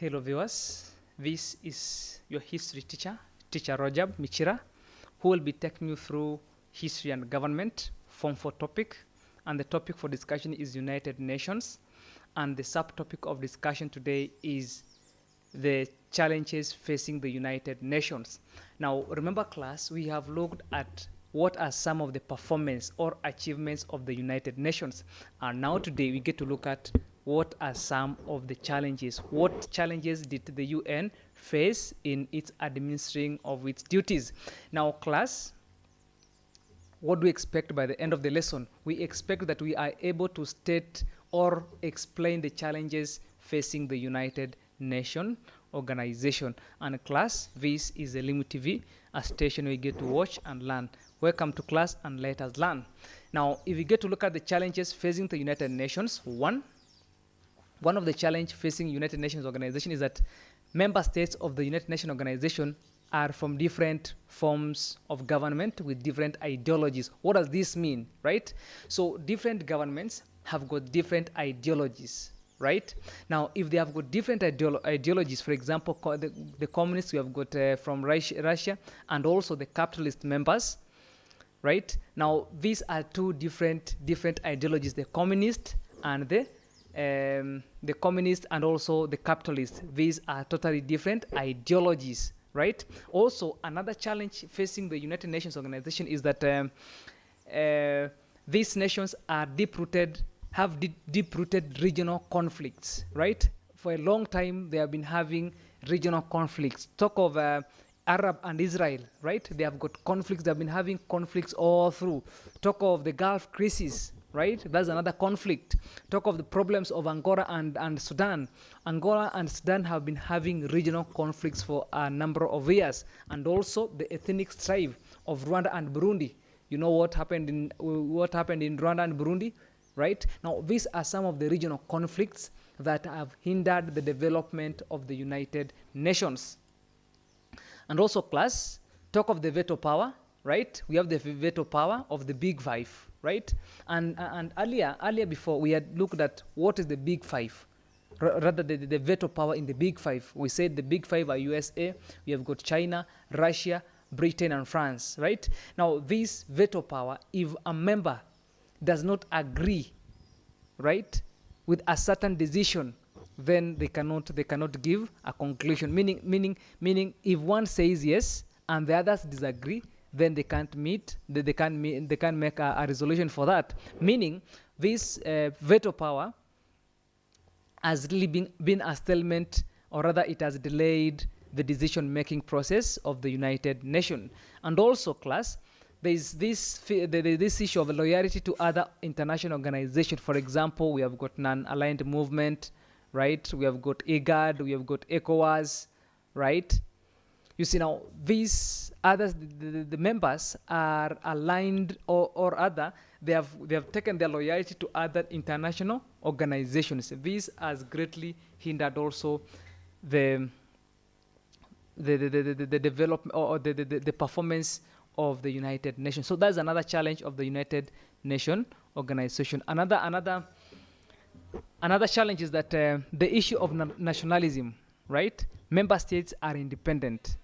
Hello viewers, this is your history teacher, Teacher Rajab Michira, who will be taking you through history and government, Form 4 topic, and the topic for discussion is United Nations, and the subtopic of discussion today is the challenges facing the United Nations. Now remember class, we have looked at what are some of the performance or achievements of the United Nations, and now today we get to look at what are some of the challenges. What challenges did the UN face in its administering of its duties? Now class, what do we expect by the end of the lesson? We expect that we are able to state or explain the challenges facing the United Nations organization. And class, this is Elimu TV, a station we get to watch and learn. Welcome to class and let us learn. Now, if we get to look at the challenges facing the United Nations, one of the challenge facing United Nations organization is that member states of the United Nations organization are from different forms of government with different ideologies. What does this mean, right? So different governments have got different ideologies, right? Now, if they have got different ideologies, for example, the communists we have got from Russia, and also the capitalist members, right? Now, these are two different ideologies: the communist and the communist and also the capitalist. These are totally different ideologies, right? Also, another challenge facing the United Nations organization is that these nations are have deep-rooted regional conflicts, right? For a long time, they have been having regional conflicts. Talk of Arab and Israel, right? They have got conflicts. They have been having conflicts all through. Talk of the Gulf crisis, right? That's another conflict. Talk of the problems of Angola and Sudan. Angola and Sudan have been having regional conflicts for a number of years, and also the ethnic strife of Rwanda and Burundi. You know what happened in Rwanda and Burundi, right? Now, these are some of the regional conflicts that have hindered the development of the United Nations. And also, class, talk of the veto power, right? We have the veto power of the Big Five, right? And earlier before, we had looked at what is the Big Five, rather the veto power in the Big Five. We said the Big Five are USA, we have got China, Russia, Britain, and France, right? Now, this veto power, if a member does not agree, right, with a certain decision, then they cannot give a conclusion. Meaning, if one says yes and the others disagree, then they can't meet. They can't make a resolution for that. Meaning, this veto power has really been a stalemate, or rather, it has delayed the decision-making process of the United Nations. And also, class, there is this issue of loyalty to other international organizations. For example, we have got non-aligned movement, right? We have got IGAD, we have got ECOWAS, right? You see, now these others, the members are aligned or other. They have taken their loyalty to other international organizations. This has greatly hindered also the development or the performance of the United Nations. So that's another challenge of the United Nations organization. Another challenge is that the issue of nationalism, right? Member states are independent.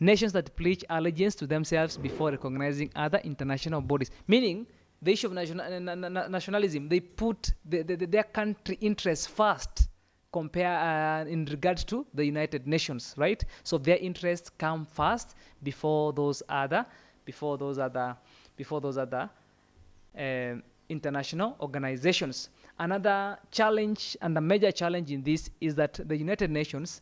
Nations that pledge allegiance to themselves before recognizing other international bodies. Meaning, the issue of nationalism, they put their country interests first in regards to the United Nations, right? So their interests come first before those other international organizations. Another challenge and a major challenge in this is that the United Nations,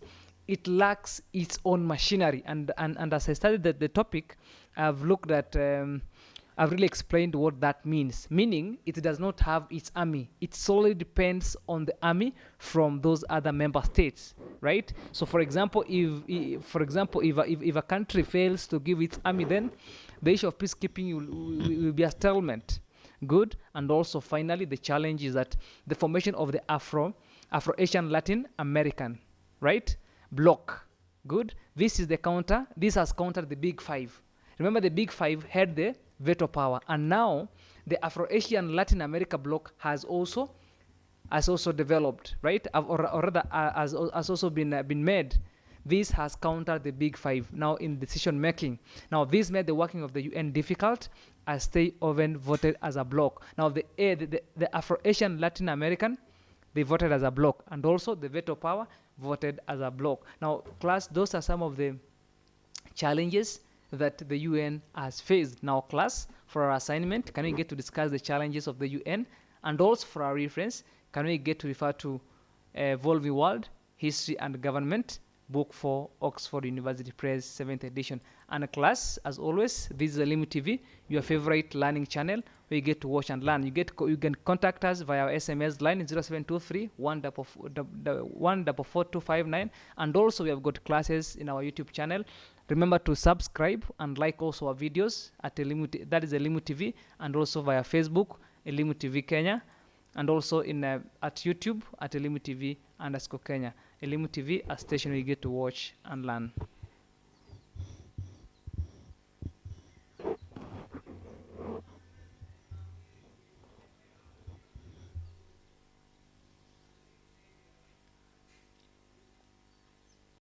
it lacks its own machinery. And as I studied the topic, I've looked at, I've really explained what that means. Meaning, it does not have its army. It solely depends on the army from those other member states, right? So, for example, if a country fails to give its army, then the issue of peacekeeping will be a stalemate. Good. And also, finally, the challenge is that the formation of the Afro-Asian Latin American, right, bloc. Good. This has countered the Big Five. Remember, the Big Five had the veto power, and now the Afro-Asian Latin America bloc has also has also developed, right? Or rather, has also been made. This has countered the big five now in decision making. Now, this made the working of the UN difficult, as they often voted as a bloc. Now, the Afro-Asian Latin American, they voted as a bloc, and also the veto power voted as a bloc. Now, class, those are some of the challenges that the UN has faced. Now, class, for our assignment, can we get to discuss the challenges of the UN? And also for our reference, can we get to refer to Evolving World, History and Government, Book 4, Oxford University Press, 7th edition. And a class, as always, this is Elimu TV, your favorite learning channel, where you get to watch and learn. You can contact us via our SMS line 0723 1444259. And also, we have got classes in our YouTube channel. Remember to subscribe and like also our videos at Elimu, that is Elimu TV, and also via Facebook, Elimu TV Kenya, and also in at YouTube at Elimu TV _Kenya. Elimu TV, a station where you get to watch and learn.